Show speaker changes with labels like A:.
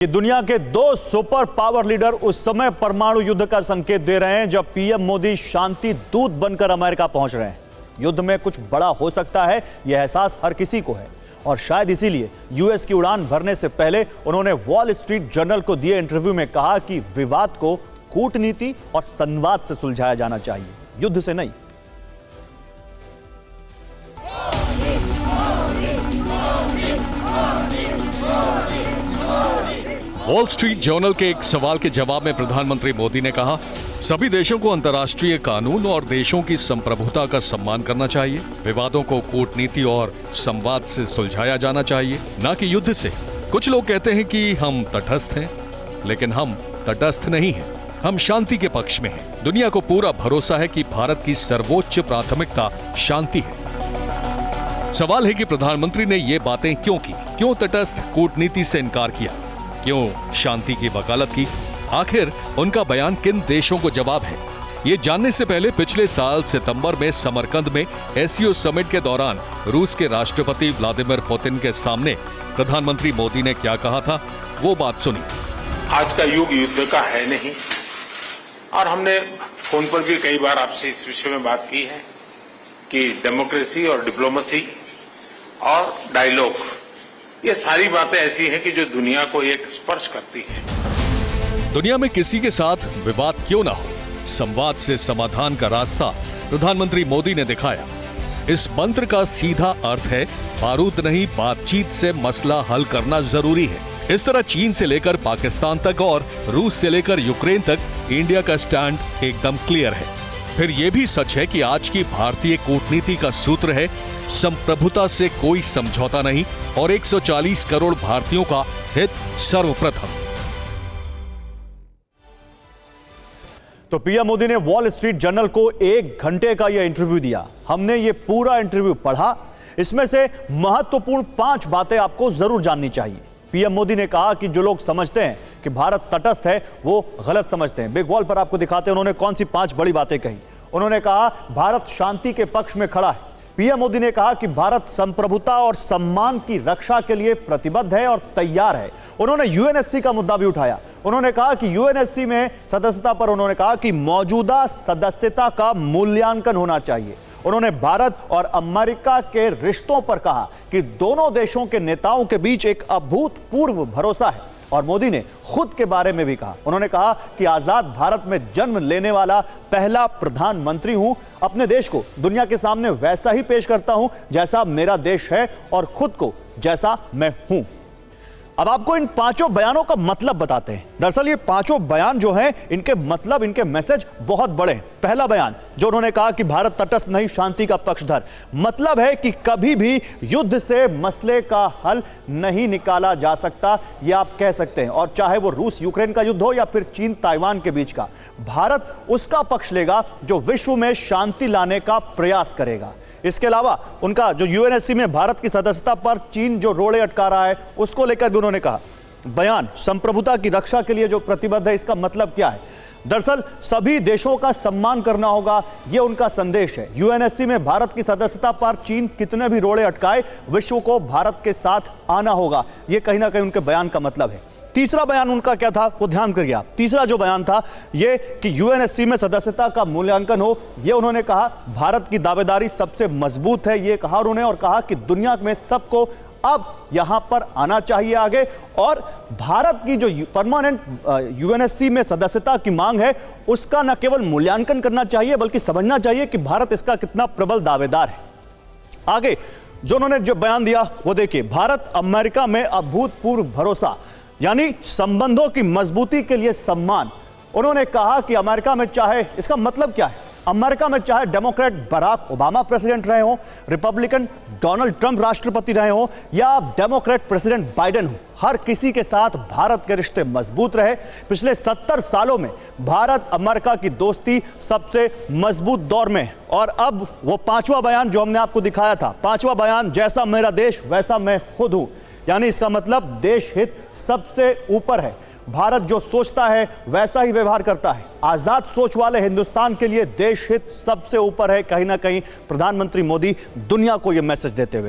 A: ये दुनिया के दो सुपर पावर लीडर उस समय परमाणु युद्ध का संकेत दे रहे हैं जब पीएम मोदी शांति दूत बनकर अमेरिका पहुंच रहे हैं। युद्ध में कुछ बड़ा हो सकता है, यह एहसास हर किसी को है और शायद इसीलिए यूएस की उड़ान भरने से पहले उन्होंने वॉल स्ट्रीट जर्नल को दिए इंटरव्यू में कहा कि विवाद को कूटनीति और संवाद से सुलझाया जाना चाहिए, युद्ध से नहीं।
B: वॉल स्ट्रीट जर्नल के एक सवाल के जवाब में प्रधानमंत्री मोदी ने कहा, सभी देशों को अंतर्राष्ट्रीय कानून और देशों की संप्रभुता का सम्मान करना चाहिए। विवादों को कूटनीति और संवाद से सुलझाया जाना चाहिए, न कि युद्ध से। कुछ लोग कहते हैं कि हम तटस्थ हैं, लेकिन हम तटस्थ नहीं हैं। हम शांति के पक्ष में हैं। दुनिया को पूरा भरोसा है कि भारत की सर्वोच्च प्राथमिकता शांति है। सवाल है कि प्रधानमंत्री ने ये बातें क्यों की? क्यों तटस्थ कूटनीति से इनकार किया? क्यों शांति की वकालत की? आखिर उनका बयान किन देशों को जवाब है? ये जानने से पहले पिछले साल सितंबर में समरकंद में एससीओ समिट के दौरान रूस के राष्ट्रपति व्लादिमीर पुतिन के सामने प्रधानमंत्री मोदी ने क्या कहा था, वो बात सुनी।
C: आज का युग युद्ध का है नहीं, और हमने फोन पर भी कई बार आपसे इस विषय में बात की है कि डेमोक्रेसी और डिप्लोमेसी और डायलॉग, ये सारी बातें ऐसी हैं कि जो दुनिया को एक स्पर्श करती है।
B: दुनिया में किसी के साथ विवाद क्यों ना हो, संवाद से समाधान का रास्ता प्रधानमंत्री मोदी ने दिखाया। इस मंत्र का सीधा अर्थ है, बारूद नहीं, बातचीत से मसला हल करना जरूरी है। इस तरह चीन से लेकर पाकिस्तान तक और रूस से लेकर यूक्रेन तक इंडिया का स्टैंड एकदम क्लियर है। फिर यह भी सच है कि आज की भारतीय कूटनीति का सूत्र है, संप्रभुता से कोई समझौता नहीं और 140 करोड़ भारतीयों का हित सर्वप्रथम।
A: तो पीएम मोदी ने वॉल स्ट्रीट जर्नल को 1 घंटे का यह इंटरव्यू दिया। हमने ये पूरा इंटरव्यू पढ़ा। इसमें से महत्वपूर्ण 5 बातें आपको जरूर जाननी चाहिए। पीएम मोदी ने कहा कि जो लोग समझते हैं कि भारत तटस्थ है, वो गलत समझते हैं। बिग वॉल पर आपको दिखाते हैं उन्होंने कौन सी 5 बड़ी बातें कही। उन्होंने कहा भारत शांति के पक्ष में खड़ा है। पीएम मोदी ने कहा कि भारत संप्रभुता और सम्मान की रक्षा के लिए प्रतिबद्ध है और तैयार है। उन्होंने यूएनएससी का मुद्दा भी उठाया। उन्होंने कहा कि यूएनएससी में सदस्यता पर उन्होंने कहा कि मौजूदा सदस्यता का मूल्यांकन होना चाहिए। उन्होंने भारत और अमेरिका के रिश्तों पर कहा कि दोनों देशों के नेताओं के बीच एक अभूतपूर्व भरोसा है और मोदी ने खुद के बारे में भी कहा। उन्होंने कहा कि आजाद भारत में जन्म लेने वाला पहला प्रधानमंत्री हूं। अपने देश को दुनिया के सामने वैसा ही पेश करता हूं जैसा मेरा देश है और खुद को जैसा मैं हूं। अब आपको इन 5 बयानों का मतलब बताते हैं। दरअसल ये 5 बयान जो हैं, इनके मतलब, इनके मैसेज बहुत बड़े हैं। पहला बयान जो उन्होंने कहा कि भारत तटस्थ नहीं, शांति का पक्षधर, मतलब है कि कभी भी युद्ध से मसले का हल नहीं निकाला जा सकता, ये आप कह सकते हैं। और चाहे वो रूस यूक्रेन का युद्ध हो या फिर चीन ताइवान के बीच का, भारत उसका पक्ष लेगा जो विश्व में शांति लाने का प्रयास करेगा। इसके अलावा उनका जो यूएनएससी में भारत की सदस्यता पर चीन जो रोड़े अटका रहा है, उसको लेकर भी उन्होंने कहा। बयान संप्रभुता की रक्षा के लिए जो प्रतिबद्ध है, इसका मतलब क्या है? दरअसल सभी देशों का सम्मान करना होगा, यह उनका संदेश है। यूएनएससी में भारत की सदस्यता पर चीन कितने भी रोड़े अटकाए, विश्व को भारत के साथ आना होगा, यह कहीं ना कहीं उनके बयान का मतलब है। तीसरा बयान उनका क्या था, वो ध्यान करिए आप। तीसरा जो बयान था ये कि यूएनएससी में सदस्यता का मूल्यांकन हो। ये उन्होंने कहा भारत की दावेदारी सबसे मजबूत है, ये कहा उन्होंने, और कहा कि दुनिया में सबको अब यहां पर आना चाहिए आगे। और भारत की जो परमानेंट यूएनएससी में सदस्यता की मांग है, उसका न केवल मूल्यांकन करना चाहिए बल्कि समझना चाहिए कि भारत इसका कितना प्रबल दावेदार है। आगे जो उन्होंने जो बयान दिया वो देखिए, भारत अमेरिका में अभूतपूर्व भरोसा, यानी संबंधों की मजबूती के लिए सम्मान। उन्होंने कहा कि अमेरिका में चाहे, इसका मतलब क्या है, अमेरिका में चाहे डेमोक्रेट बराक ओबामा प्रेसिडेंट रहे हो, रिपब्लिकन डोनाल्ड ट्रंप राष्ट्रपति रहे हो या डेमोक्रेट प्रेसिडेंट बाइडेन हो, हर किसी के साथ भारत के रिश्ते मजबूत रहे। पिछले 70 सालों में भारत अमेरिका की दोस्ती सबसे मजबूत दौर में है। और अब वो 5वां बयान जो हमने आपको दिखाया था, 5वां बयान, जैसा मेरा देश वैसा मैं खुद हूं, यानी इसका मतलब देश हित सबसे ऊपर है। भारत जो सोचता है वैसा ही व्यवहार करता है। आजाद सोच वाले हिंदुस्तान के लिए देश हित सबसे ऊपर है। कहीं ना कहीं प्रधानमंत्री मोदी दुनिया को यह मैसेज देते हुए